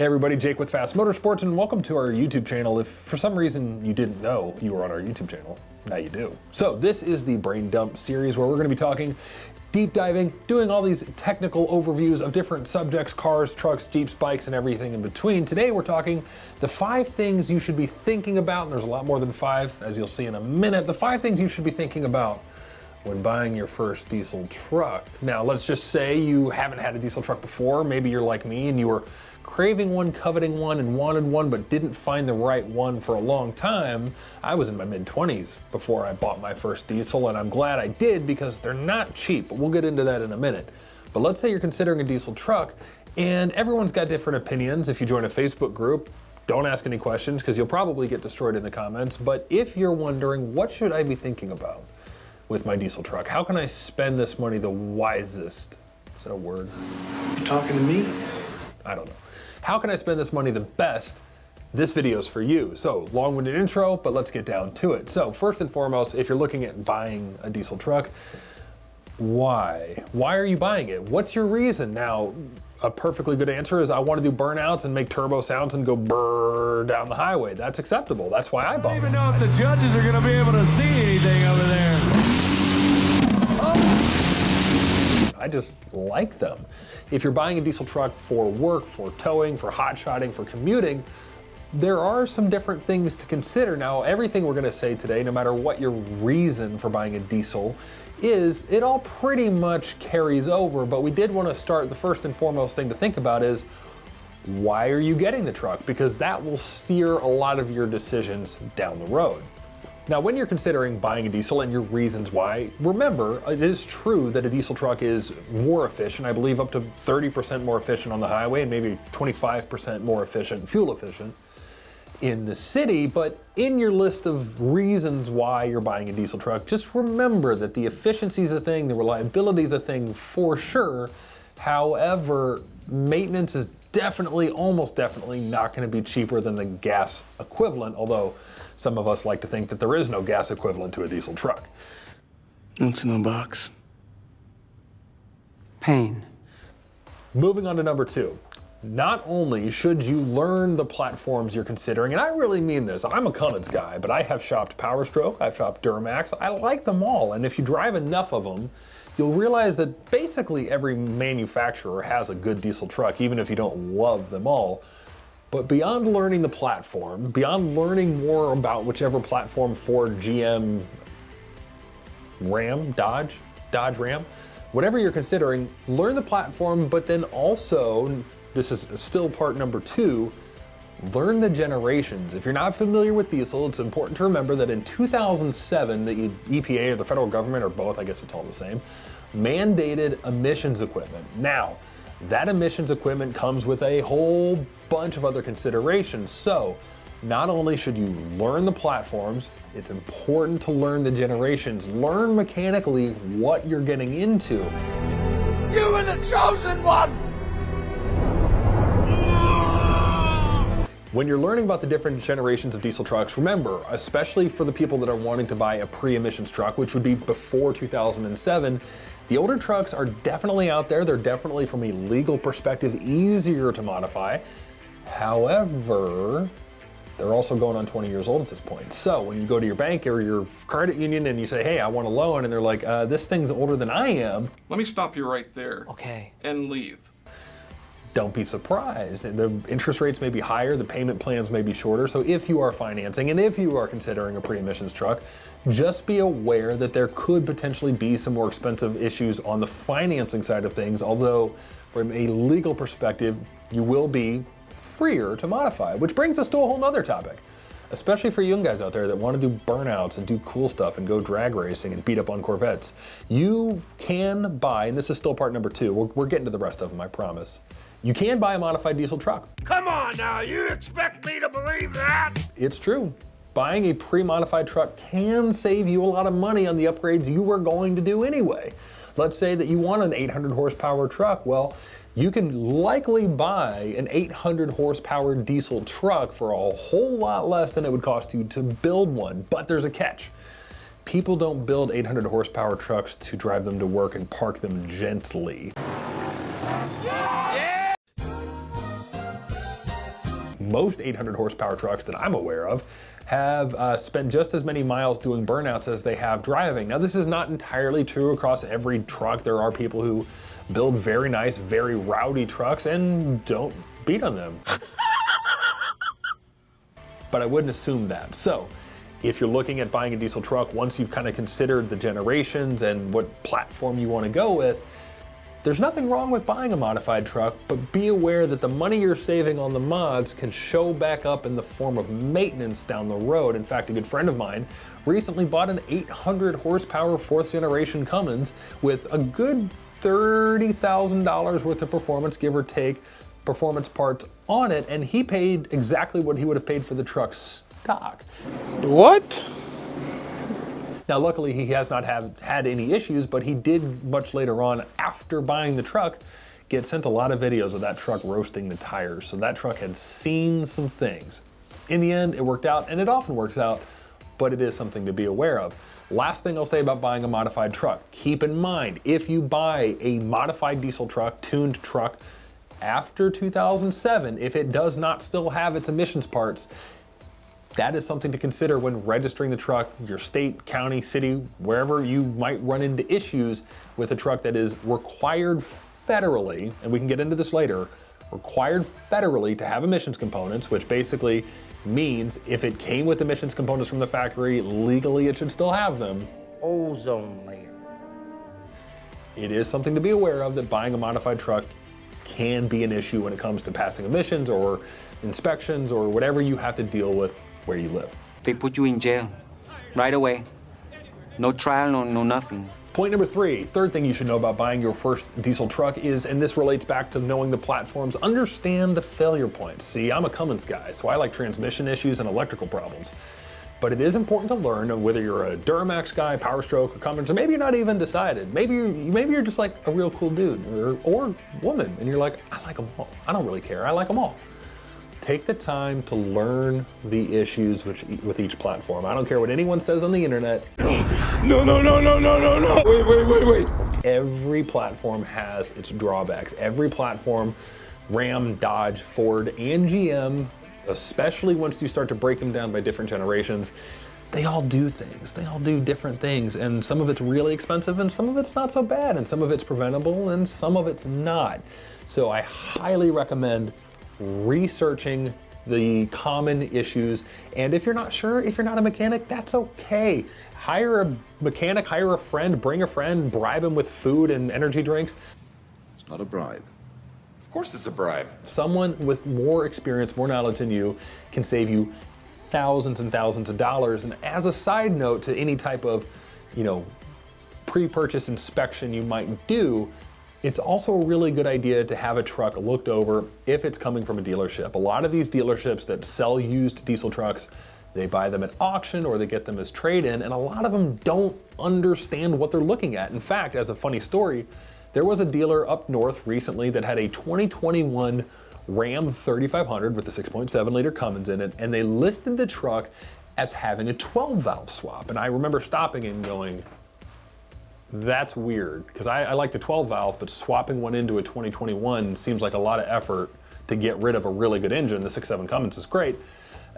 Hey everybody, Jake with FASS Motorsports, and welcome to our YouTube channel. If for some reason you didn't know you were on our YouTube channel, now you do. So this is the Brain Dump series where we're going to be talking, deep diving, doing all these technical overviews of different subjects, cars, trucks, Jeeps, bikes, and everything in between. Today we're talking the 5 things you should be thinking about, and there's a lot more than 5, as you'll see in a minute. The 5 things you should be thinking about when buying your first diesel truck. Now, let's just say you haven't had a diesel truck before. Maybe you're like me and you were craving one, coveting one, and wanted one, but didn't find the right one for a long time. I was in my mid-20s before I bought my first diesel, and I'm glad I did because they're not cheap, but we'll get into that in a minute. But let's say you're considering a diesel truck, and everyone's got different opinions. If you join a Facebook group, don't ask any questions because you'll probably get destroyed in the comments. But if you're wondering, what should I be thinking about with my diesel truck? How can I spend this money the wisest? Is that a word? You talking to me? I don't know. How can I spend this money the best? This video's for you. So, long-winded intro, but let's get down to it. So, first and foremost, if you're looking at buying a diesel truck, why? Why are you buying it? What's your reason? Now, a perfectly good answer is I want to do burnouts and make turbo sounds and go brrr down the highway. That's acceptable. That's why I bought it. I don't even know if the judges are going to be able to see anything over there. I just like them. If you're buying a diesel truck for work, for towing, for hot shotting, for commuting, there are some different things to consider. Now, everything we're going to say today, no matter what your reason for buying a diesel is, it all pretty much carries over, but we did want to start, the first and foremost thing to think about is, why are you getting the truck? Because that will steer a lot of your decisions down the road. Now, when you're considering buying a diesel and your reasons why, remember, it is true that a diesel truck is more efficient, I believe up to 30% more efficient on the highway and maybe 25% more efficient, fuel efficient in the city, but in your list of reasons why you're buying a diesel truck, just remember that the efficiency is a thing, the reliability is a thing for sure. However, maintenance is definitely, almost definitely not going to be cheaper than the gas equivalent, although some of us like to think that there is no gas equivalent to a diesel truck. What's in the box? Pain. Moving on to number 2. Not only should you learn the platforms you're considering, and I really mean this, I'm a Cummins guy, but I have shopped Power Stroke, I've shopped Duramax, I like them all, and if you drive enough of them, you'll realize that basically every manufacturer has a good diesel truck, even if you don't love them all. But beyond learning the platform, beyond learning more about whichever platform, Ford, GM, Ram, Dodge Ram, whatever you're considering, learn the platform, but then also, this is still part number 2, learn the generations. If you're not familiar with diesel, it's important to remember that in 2007, the EPA or the federal government, or both, I guess it's all the same, mandated emissions equipment. Now, that emissions equipment comes with a whole bunch of other considerations. So, not only should you learn the platforms, it's important to learn the generations. Learn mechanically what you're getting into. You are the chosen one! When you're learning about the different generations of diesel trucks, remember, especially for the people that are wanting to buy a pre-emissions truck, which would be before 2007, the older trucks are definitely out there. They're definitely, from a legal perspective, easier to modify. However, they're also going on 20 years old at this point. So when you go to your bank or your credit union and you say, hey, I want a loan, and they're like, this thing's older than I am. Let me stop you right there. Okay. And leave. Don't be surprised. The interest rates may be higher, the payment plans may be shorter. So if you are financing and if you are considering a pre-emissions truck, just be aware that there could potentially be some more expensive issues on the financing side of things, although from a legal perspective, you will be freer to modify, which brings us to a whole nother topic, especially for young guys out there that want to do burnouts and do cool stuff and go drag racing and beat up on Corvettes. You can buy, and this is still part number 2, we're getting to the rest of them, I promise. You can buy a modified diesel truck. Come on now, you expect me to believe that? It's true. Buying a pre-modified truck can save you a lot of money on the upgrades you were going to do anyway. Let's say that you want an 800 horsepower truck. Well, you can likely buy an 800 horsepower diesel truck for a whole lot less than it would cost you to build one. But there's a catch. People don't build 800 horsepower trucks to drive them to work and park them gently. most 800 horsepower trucks that I'm aware of have spent just as many miles doing burnouts as they have driving. Now, this is not entirely true across every truck. There are people who build very nice, very rowdy trucks and don't beat on them. But I wouldn't assume that. So, if you're looking at buying a diesel truck, once you've kind of considered the generations and what platform you want to go with, there's nothing wrong with buying a modified truck, but be aware that the money you're saving on the mods can show back up in the form of maintenance down the road. In fact, a good friend of mine recently bought an 800 horsepower 4th generation Cummins with a good $30,000 worth of performance, give or take, performance parts on it, and he paid exactly what he would have paid for the truck stock. What? Now, luckily, he has not had any issues, but he did much later on, after buying the truck, get sent a lot of videos of that truck roasting the tires. So that truck had seen some things. In the end, it worked out, and it often works out, but it is something to be aware of. Last thing I'll say about buying a modified truck, keep in mind, if you buy a modified diesel truck, tuned truck, after 2007, if it does not still have its emissions parts, that is something to consider when registering the truck, your state, county, city, wherever you might run into issues with a truck that is required federally, and we can get into this later, required federally to have emissions components, which basically means if it came with emissions components from the factory, legally it should still have them. Ozone layer. It is something to be aware of that buying a modified truck can be an issue when it comes to passing emissions or inspections or whatever you have to deal with where you live. They put you in jail right away. No trial, no nothing. Point number 3, third thing you should know about buying your first diesel truck is, and this relates back to knowing the platforms, understand the failure points. See, I'm a Cummins guy, so I like transmission issues and electrical problems. But it is important to learn whether you're a Duramax guy, Power Stroke, or Cummins, or maybe you're not even decided. Maybe you're just like a real cool dude or woman, and you're like, I like them all. I don't really care. I like them all. Take the time to learn the issues with each platform. I don't care what anyone says on the internet. No. Wait. Every platform has its drawbacks. Every platform, Ram, Dodge, Ford, and GM, especially once you start to break them down by different generations, they all do things. They all do different things. And some of it's really expensive and some of it's not so bad. And some of it's preventable and some of it's not. So I highly recommend researching the common issues. And if you're not sure, if you're not a mechanic, that's okay. Hire a mechanic, hire a friend, bring a friend, bribe him with food and energy drinks. It's not a bribe. Of course it's a bribe. Someone with more experience, more knowledge than you can save you thousands and thousands of dollars. And as a side note to any type of, pre-purchase inspection you might do, it's also a really good idea to have a truck looked over if it's coming from a dealership. A lot of these dealerships that sell used diesel trucks, they buy them at auction or they get them as trade-in, and a lot of them don't understand what they're looking at. In fact, as a funny story, there was a dealer up north recently that had a 2021 Ram 3500 with the 6.7 liter Cummins in it, and they listed the truck as having a 12 valve swap. And I remember stopping and going, that's weird, because I like the 12 valve, but swapping one into a 2021 seems like a lot of effort to get rid of a really good engine. The 6.7 Cummins is great.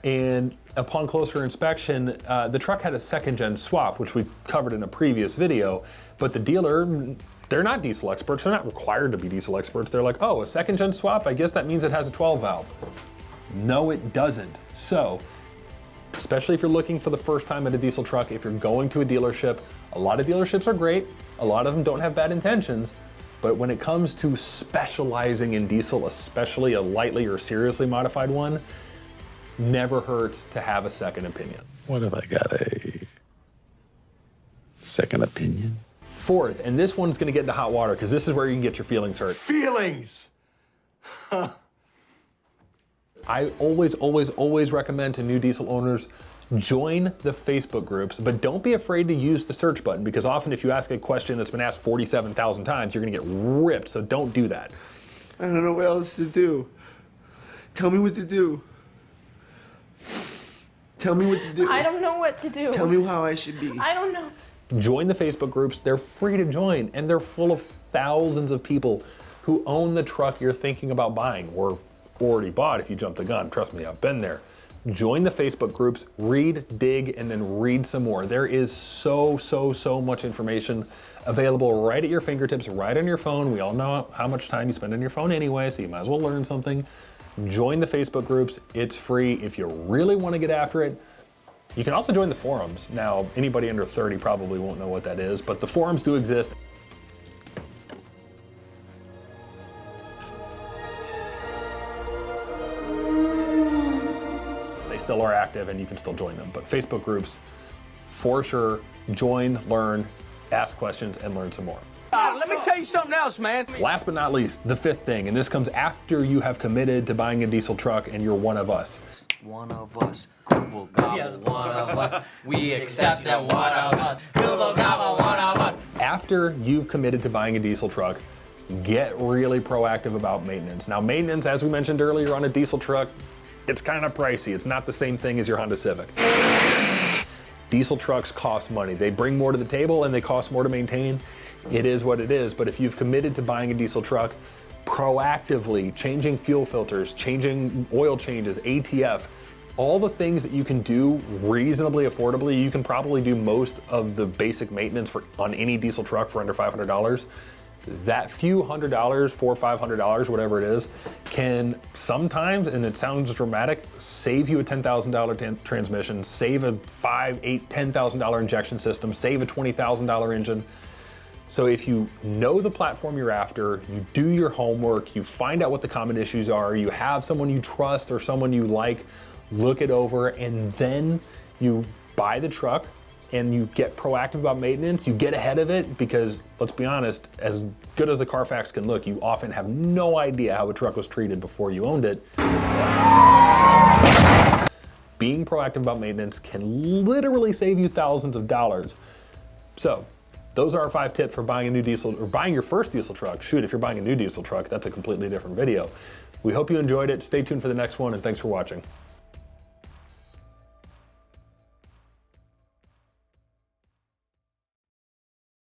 And upon closer inspection, the truck had a second gen swap, which we covered in a previous video, but the dealer, they're not diesel experts. They're not required to be diesel experts. They're like, oh, a second gen swap? I guess that means it has a 12 valve. No, it doesn't. So, especially if you're looking for the first time at a diesel truck, if you're going to a dealership, a lot of dealerships are great. A lot of them don't have bad intentions. But when it comes to specializing in diesel, especially a lightly or seriously modified one, never hurts to have a second opinion. What if I got a second opinion? Fourth, and this one's gonna get into hot water because this is where you can get your feelings hurt. Feelings! I always recommend to new diesel owners, join the Facebook groups, but don't be afraid to use the search button, because often if you ask a question that's been asked 47,000 times, you're gonna get ripped, so don't do that. I don't know what else to do. Tell me what to do. Tell me what to do. I don't know what to do. Tell me how I should be. I don't know. Join the Facebook groups. They're free to join, and they're full of thousands of people who own the truck you're thinking about buying, or already bought if you jumped the gun. Trust me, I've been there. Join the Facebook groups, read, dig, and then read some more. There is so much information available right at your fingertips, right on your phone. We all know how much time you spend on your phone anyway, so you might as well learn something. Join the Facebook groups. It's free. If you really want to get after it, you can also join the forums. Now, anybody under 30 probably won't know what that is, but the forums do exist. Still are active and you can still join them. But Facebook groups, for sure, join, learn, ask questions, and learn some more. Let me tell you something else, man. Last but not least, the fifth thing, and this comes after you have committed to buying a diesel truck and you're one of us. One of us, Google gobble, one of us. We accept that one of us, Google gobble, one of us. After you've committed to buying a diesel truck, get really proactive about maintenance. Now, maintenance, as we mentioned earlier on a diesel truck, it's kind of pricey. It's not the same thing as your Honda Civic. Diesel trucks cost money. They bring more to the table and they cost more to maintain. It is what it is, but if you've committed to buying a diesel truck, proactively changing fuel filters, changing oil changes, ATF, all the things that you can do reasonably affordably, you can probably do most of the basic maintenance on any diesel truck for under $500. That few $100, $400 or $500, whatever it is, can sometimes, and it sounds dramatic, save you a $10,000 transmission, save a $5,000, $8,000, $10,000 injection system, save a $20,000 engine. So if you know the platform you're after, you do your homework, you find out what the common issues are, you have someone you trust or someone you like, look it over, and then you buy the truck, and you get proactive about maintenance, you get ahead of it, because let's be honest, as good as the Carfax can look, you often have no idea how a truck was treated before you owned it. Being proactive about maintenance can literally save you thousands of dollars. So, those are our 5 tips for buying a new diesel, or buying your first diesel truck. Shoot, if you're buying a new diesel truck, that's a completely different video. We hope you enjoyed it. Stay tuned for the next one, and thanks for watching.